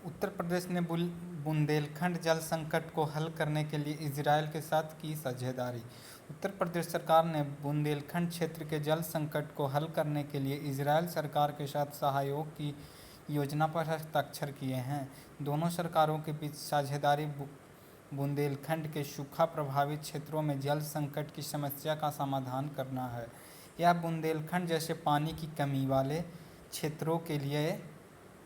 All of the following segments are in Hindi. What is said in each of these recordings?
उत्तर प्रदेश ने बुंदेलखंड जल संकट को हल करने के लिए इजरायल के साथ की साझेदारी। उत्तर प्रदेश सरकार ने बुंदेलखंड क्षेत्र के जल संकट को हल करने के लिए इजरायल सरकार के साथ सहयोग की योजना पर हस्ताक्षर किए हैं। दोनों सरकारों के बीच साझेदारी बुंदेलखंड के सूखा प्रभावित क्षेत्रों में जल संकट की समस्या का समाधान करना है। यह बुंदेलखंड जैसे पानी की कमी वाले क्षेत्रों के लिए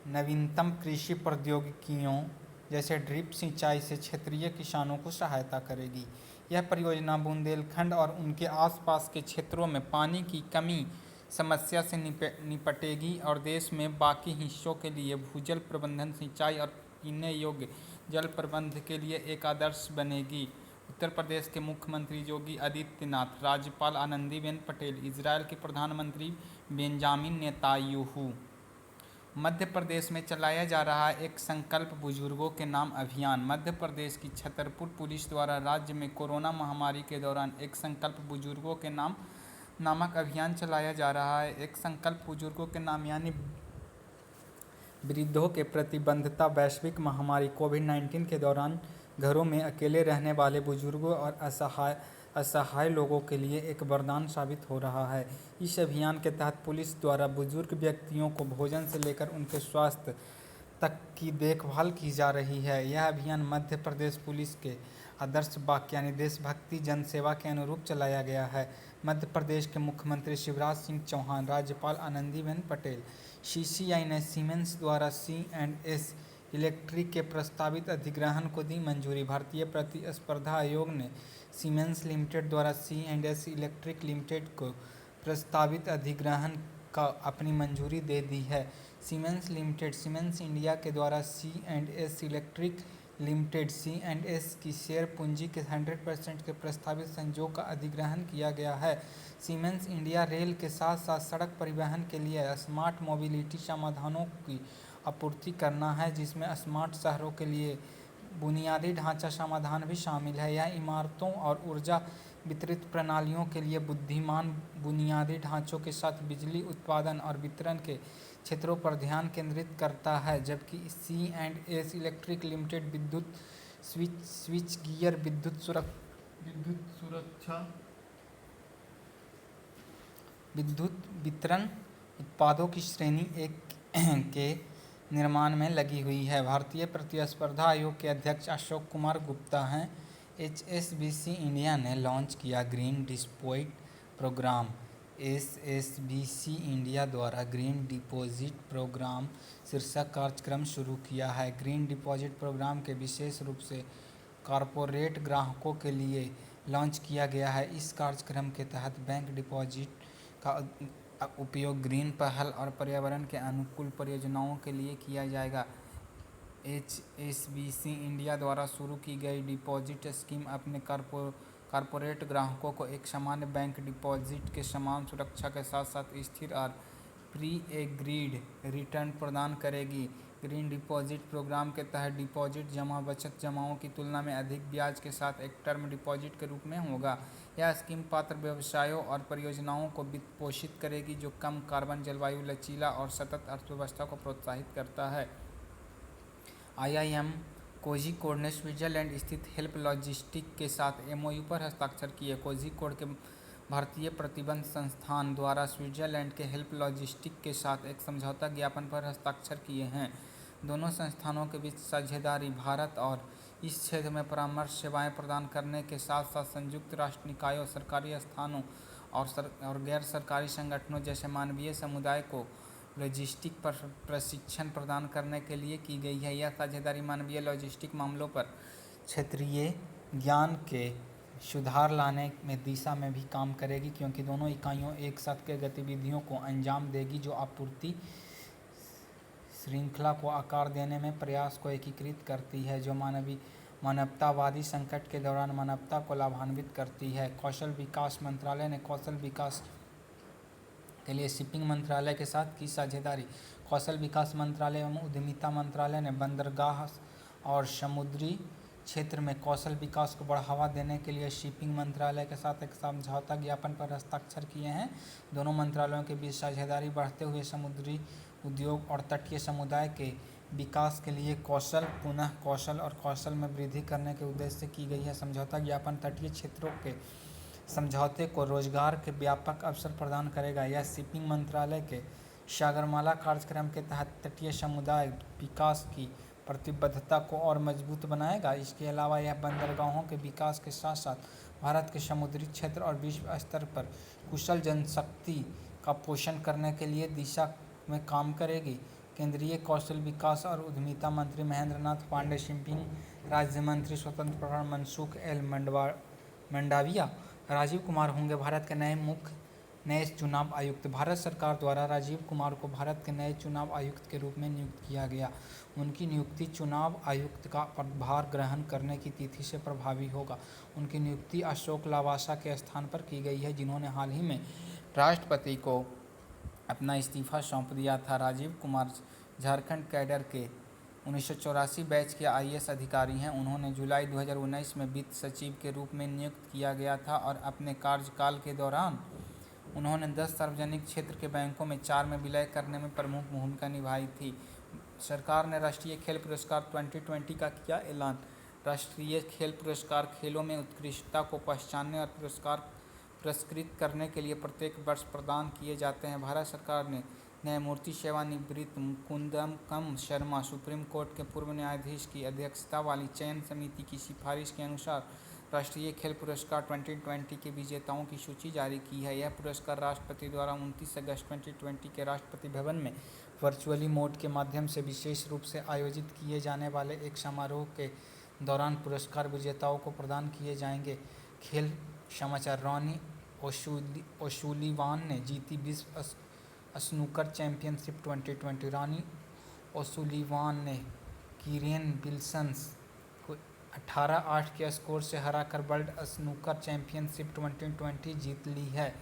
नवीनतम कृषि प्रौद्योगिकियों जैसे ड्रिप सिंचाई से क्षेत्रीय किसानों को सहायता करेगी। यह परियोजना बुंदेलखंड और उनके आसपास के क्षेत्रों में पानी की कमी समस्या से निपटेगी और देश में बाकी हिस्सों के लिए भूजल प्रबंधन, सिंचाई और पीने योग्य जल प्रबंधन के लिए एक आदर्श बनेगी। उत्तर प्रदेश के मुख्यमंत्री योगी आदित्यनाथ, राज्यपाल आनंदीबेन पटेल, इजरायल के प्रधानमंत्री बेंजामिन नेतान्याहू। मध्य प्रदेश में चलाया जा रहा एक संकल्प बुजुर्गों के नाम अभियान। मध्य प्रदेश की छतरपुर पुलिस द्वारा राज्य में कोरोना महामारी के दौरान एक संकल्प बुजुर्गों के नाम नामक अभियान चलाया जा रहा है। एक संकल्प बुजुर्गों के नाम यानी वृद्धों के प्रतिबद्धता वैश्विक महामारी कोविड-19 के दौरान घरों में अकेले रहने वाले बुजुर्गों और असहाय लोगों के लिए एक वरदान साबित हो रहा है। इस अभियान के तहत पुलिस द्वारा बुजुर्ग व्यक्तियों को भोजन से लेकर उनके स्वास्थ्य तक की देखभाल की जा रही है। यह अभियान मध्य प्रदेश पुलिस के आदर्श वाक्य यानी देशभक्ति जनसेवा के अनुरूप चलाया गया है। मध्य प्रदेश के मुख्यमंत्री शिवराज सिंह चौहान, राज्यपाल आनंदीबेन पटेल, सीसीआई ने सीमेंस द्वारा C&S इलेक्ट्रिक के प्रस्तावित अधिग्रहण को दी मंजूरी। भारतीय प्रतिस्पर्धा आयोग ने सीमेंस लिमिटेड द्वारा C&S इलेक्ट्रिक लिमिटेड को प्रस्तावित अधिग्रहण का अपनी मंजूरी दे दी है। सीमेंस लिमिटेड सीमेंस इंडिया के द्वारा C&S इलेक्ट्रिक लिमिटेड C&S की शेयर पूंजी के 100% के प्रस्तावित संयोग का अधिग्रहण किया गया है। सीमेंस इंडिया रेल के साथ साथ सड़क परिवहन के लिए स्मार्ट मोबिलिटी समाधानों की आपूर्ति करना है, जिसमें स्मार्ट शहरों के लिए बुनियादी ढांचा समाधान भी शामिल है। यह इमारतों और ऊर्जा वितरित प्रणालियों के लिए बुद्धिमान बुनियादी ढांचों के साथ बिजली उत्पादन और वितरण के क्षेत्रों पर ध्यान केंद्रित करता है, जबकि C&S इलेक्ट्रिक लिमिटेड विद्युत स्विच गियर, विद्युत सुरक्षा, विद्युत वितरण उत्पादों की श्रेणी एक के निर्माण में लगी हुई है। भारतीय प्रतिस्पर्धा आयोग के अध्यक्ष अशोक कुमार गुप्ता हैं। HSBC इंडिया ने लॉन्च किया green deposit program. HSBC India द्वारा ग्रीन डिपॉजिट प्रोग्राम शीर्षक कार्यक्रम शुरू किया है। ग्रीन डिपॉजिट प्रोग्राम के विशेष रूप से कॉरपोरेट ग्राहकों के लिए लॉन्च किया गया है। इस कार्यक्रम के तहत बैंक डिपॉजिट का उपयोग ग्रीन पहल और पर्यावरण के अनुकूल परियोजनाओं के लिए किया जाएगा। HSBC इंडिया द्वारा शुरू की गई डिपॉजिट स्कीम अपने कॉरपोरेट ग्राहकों को एक सामान्य बैंक डिपॉजिट के समान सुरक्षा के साथ साथ स्थिर और प्री-एग्रीड रिटर्न प्रदान करेगी। ग्रीन डिपॉजिट प्रोग्राम के तहत डिपॉजिट जमा बचत जमाओं की तुलना में अधिक ब्याज के साथ एक टर्म डिपॉजिट के रूप में होगा। यह स्कीम पात्र व्यवसायों और परियोजनाओं को वित्त पोषित करेगी जो कम कार्बन, जलवायु लचीला और सतत अर्थव्यवस्था को प्रोत्साहित करता है। IIM कोझिकोड ने स्विट्जरलैंड स्थित हेल्प लॉजिस्टिक के साथ MOU पर हस्ताक्षर किए। कोझिकोड के भारतीय प्रतिबंध संस्थान द्वारा स्विट्जरलैंड के हेल्प लॉजिस्टिक के साथ एक समझौता ज्ञापन पर हस्ताक्षर किए हैं। दोनों संस्थानों के बीच साझेदारी भारत और इस क्षेत्र में परामर्श सेवाएं प्रदान करने के साथ साथ संयुक्त राष्ट्र निकायों, सरकारी संस्थानों और गैर सरकारी संगठनों जैसे मानवीय समुदाय को लॉजिस्टिक पर प्रशिक्षण प्रदान करने के लिए की गई है। यह साझेदारी मानवीय लॉजिस्टिक मामलों पर क्षेत्रीय ज्ञान के सुधार लाने में दिशा में भी काम करेगी, क्योंकि दोनों इकाइयों एक साथ के गतिविधियों को अंजाम देगी जो आपूर्ति श्रृंखला को आकार देने में प्रयास को एकीकृत करती है, जो मानवतावादी संकट के दौरान मानवता को लाभान्वित करती है। कौशल विकास मंत्रालय ने कौशल विकास के लिए शिपिंग मंत्रालय के साथ की साझेदारी। कौशल विकास मंत्रालय एवं उद्यमिता मंत्रालय ने बंदरगाह और समुद्री क्षेत्र में कौशल विकास को बढ़ावा देने के लिए शिपिंग मंत्रालय के साथ एक समझौता ज्ञापन पर हस्ताक्षर किए हैं। दोनों मंत्रालयों के बीच साझेदारी बढ़ते हुए समुद्री उद्योग और तटीय समुदाय के विकास के लिए कौशल, पुनः कौशल और कौशल में वृद्धि करने के उद्देश्य से की गई है। समझौता ज्ञापन तटीय क्षेत्रों के समझौते को रोजगार के व्यापक अवसर प्रदान करेगा। यह शिपिंग मंत्रालय के सागरमाला कार्यक्रम के तहत तटीय समुदाय विकास की प्रतिबद्धता को और मजबूत बनाएगा। इसके अलावा यह बंदरगाहों के विकास के साथ साथ भारत के समुद्री क्षेत्र और विश्व स्तर पर कुशल जनशक्ति का पोषण करने के लिए दिशा में काम करेगी। केंद्रीय कौशल विकास और उद्यमिता मंत्री महेंद्र नाथ पांडे, शिपिंग राज्य मंत्री स्वतंत्र प्रभार मनसुख एल मंडाविया, राजीव कुमार होंगे भारत के नए चुनाव आयुक्त। भारत सरकार द्वारा राजीव कुमार को भारत के नए चुनाव आयुक्त के रूप में नियुक्त किया गया। उनकी नियुक्ति चुनाव आयुक्त का पदभार ग्रहण करने की तिथि से प्रभावी होगा। उनकी नियुक्ति अशोक लावासा के स्थान पर की गई है, जिन्होंने हाल ही में राष्ट्रपति को अपना इस्तीफा सौंप दिया था। राजीव कुमार झारखंड कैडर के 1984 बैच के आईएएस अधिकारी हैं। उन्होंने जुलाई 2019 में वित्त सचिव के रूप में नियुक्त किया गया था और अपने कार्यकाल के दौरान उन्होंने 10 सार्वजनिक क्षेत्र के बैंकों में 4 में विलय करने में प्रमुख भूमिका निभाई थी। सरकार ने राष्ट्रीय खेल पुरस्कार 2020 का किया ऐलान। राष्ट्रीय खेल पुरस्कार खेलों में उत्कृष्टता को पहचानने और पुरस्कृत करने के लिए प्रत्येक वर्ष प्रदान किए जाते हैं। भारत सरकार ने न्यायमूर्ति सेवानिवृत्त मुकुंदम शर्मा, सुप्रीम कोर्ट के पूर्व न्यायाधीश की अध्यक्षता वाली चयन समिति की सिफारिश के अनुसार राष्ट्रीय खेल पुरस्कार 2020 के विजेताओं की सूची जारी की है। यह पुरस्कार राष्ट्रपति द्वारा 29 अगस्त 2020 के राष्ट्रपति भवन में वर्चुअली मोड के माध्यम से विशेष रूप से आयोजित किए जाने वाले एक समारोह के दौरान पुरस्कार विजेताओं को प्रदान किए जाएंगे। खेल समाचार। रॉनी ओसुलिवान ने जीती विश्व स्नूकर चैंपियनशिप 2020। रॉनी ओसुलिवान ने कीरेन विल्सन्स को 18-8 के स्कोर से हराकर वर्ल्ड स्नूकर चैंपियनशिप 2020 जीत ली है।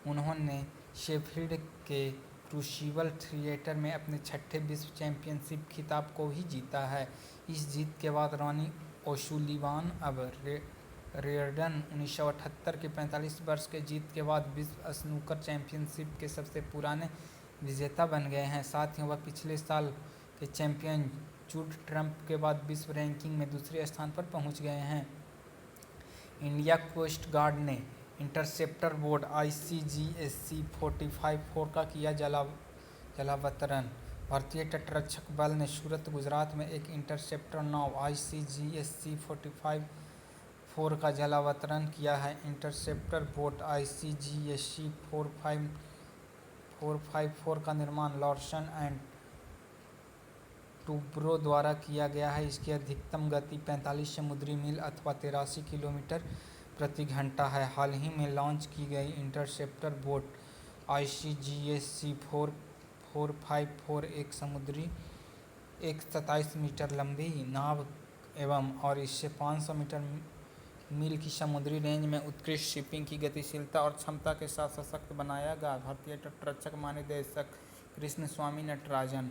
उन्होंने शेफील्ड के क्रूशिवल थिएटर में अपने छठे विश्व चैंपियनशिप खिताब को भी जीता है। इस जीत के बाद रॉनी ओसुलिवान अब रेयरडन 1978 के 45 वर्ष के जीत के बाद विश्व स्नूकर चैंपियनशिप के सबसे पुराने विजेता बन गए हैं। साथ ही वह पिछले साल के चैंपियन जूड ट्रम्प के बाद विश्व रैंकिंग में दूसरे स्थान पर पहुंच गए हैं। इंडिया कोस्ट गार्ड ने इंटरसेप्टर बोर्ड ICGSC 45-4 का किया जलावतरण। भारतीय तटरक्षक बल ने सूरत, गुजरात में एक इंटरसेप्टर नाव ICGSC 45-4 का जलावतरण किया है। इंटरसेप्टर बोट ICGSC 454 का निर्माण लॉर्सन एंड टूब्रो द्वारा किया गया है। इसकी अधिकतम गति 45 समुद्री मील अथवा 83 किलोमीटर प्रति घंटा है। हाल ही में लॉन्च की गई इंटरसेप्टर बोट ICGSC 454 एक 27 मीटर लंबी नाव एवं और इससे 500 मील की समुद्री रेंज में उत्कृष्ट शिपिंग की गतिशीलता और क्षमता के साथ सशक्त बनाएगा। भारतीय तटरक्षक महानिदेशक कृष्णस्वामी नटराजन।